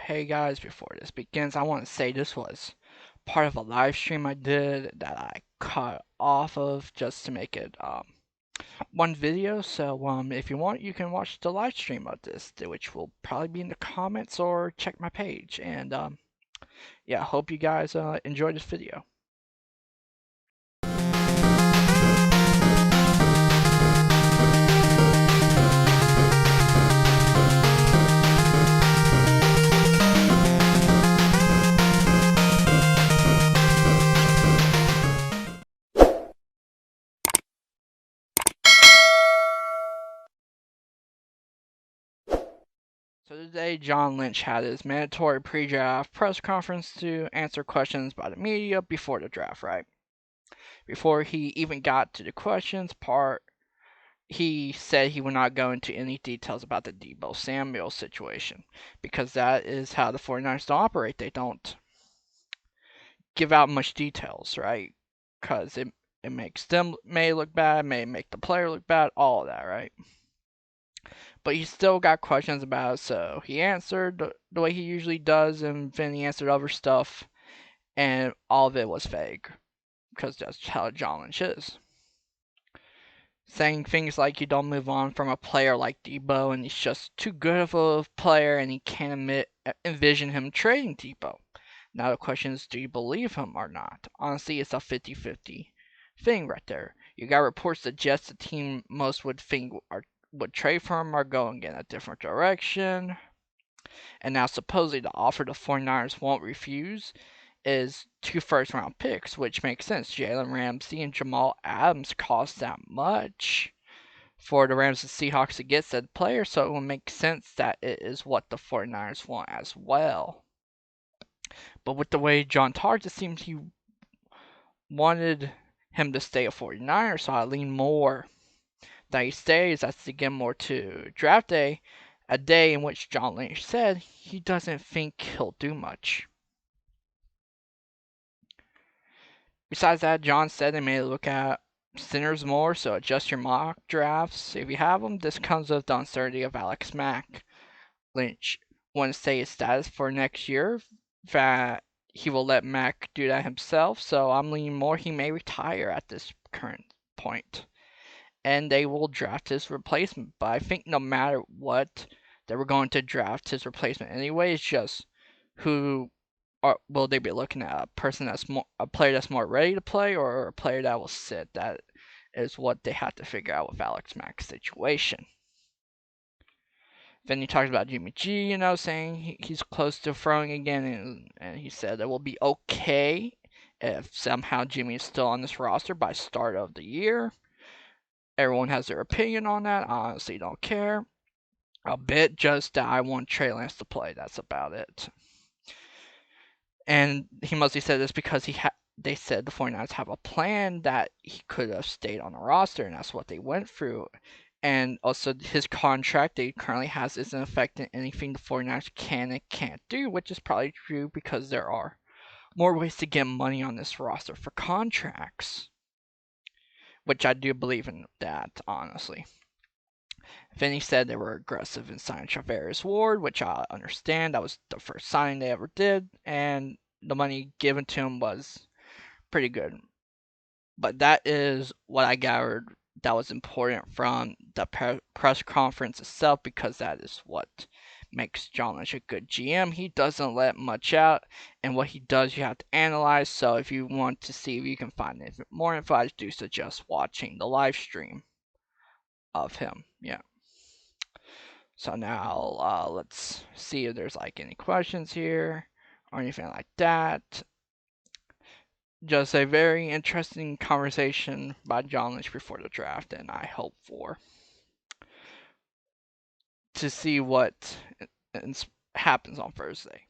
Hey guys, before this begins, I want to say this was part of a live stream I did that I cut off of just to make it one video. So if you want, you can watch the live stream of this, which will probably be in the comments or check my page. And yeah, hope you guys enjoy this video. So today, John Lynch had his mandatory pre-draft press conference to answer questions by the media before the draft, right? Before he even got to the questions part, he said he would not go into any details about the Deebo Samuel situation because that is how the 49ers don't operate. They don't give out much details, right? Because it makes them may look bad, may make the player look bad, all of that, right? But he still got questions about it, so he answered the way he usually does, and then he answered other stuff, and all of it was vague because that's how John Lynch is. Saying things like you don't move on from a player like Deebo and he's just too good of a player and he can't envision him trading Deebo. Now the question is, do you believe him or not? Honestly, it's a 50-50 thing right there. You got reports that just the team most would think would trade for him are going in a different direction. And now supposedly the offer the 49ers won't refuse is 2 first-round picks, which makes sense. Jalen Ramsey and Jamal Adams cost that much for the Rams and Seahawks to get said player, so it will make sense that it is what the 49ers want as well. But with the way John talked, it seems he wanted him to stay a 49er, so I lean more that he stays as to get more to draft day, a day in which John Lynch said he doesn't think he'll do much. Besides that, John said they may look at centers more, so adjust your mock drafts if you have them. This comes with the uncertainty of Alex Mack. Lynch want to say his status for next year, that he will let Mack do that himself, so I'm leaning more he may retire at this current point. And they will draft his replacement, but I think no matter what, they were going to draft his replacement anyway. It's just who will they be looking at? A player that's more ready to play, or a player that will sit? That is what they have to figure out with Alex Mack's situation. Then he talked about Jimmy G, saying he's close to throwing again, and he said it will be okay if somehow Jimmy is still on this roster by start of the year. Everyone has their opinion on that. I honestly don't care a bit, just that I want Trey Lance to play. That's about it. And he mostly said this because they said the 49ers have a plan that he could have stayed on the roster, and that's what they went through. And also, his contract that he currently has isn't affecting anything the 49ers can and can't do, which is probably true because there are more ways to get money on this roster for contracts. Which I do believe in that, honestly. Then he said they were aggressive in signing Charvarius Ward, which I understand. That was the first signing they ever did, and the money given to him was pretty good. But that is what I gathered that was important from the press conference itself, because that is what makes John Lynch a good GM. He doesn't let much out, and what he does you have to analyze. So if you want to see if you can find more info, I do suggest watching the live stream of him. Yeah. So now let's see if there's like any questions here or anything like that. Just a very interesting conversation by John Lynch before the draft, and I hope to see what happens on Thursday.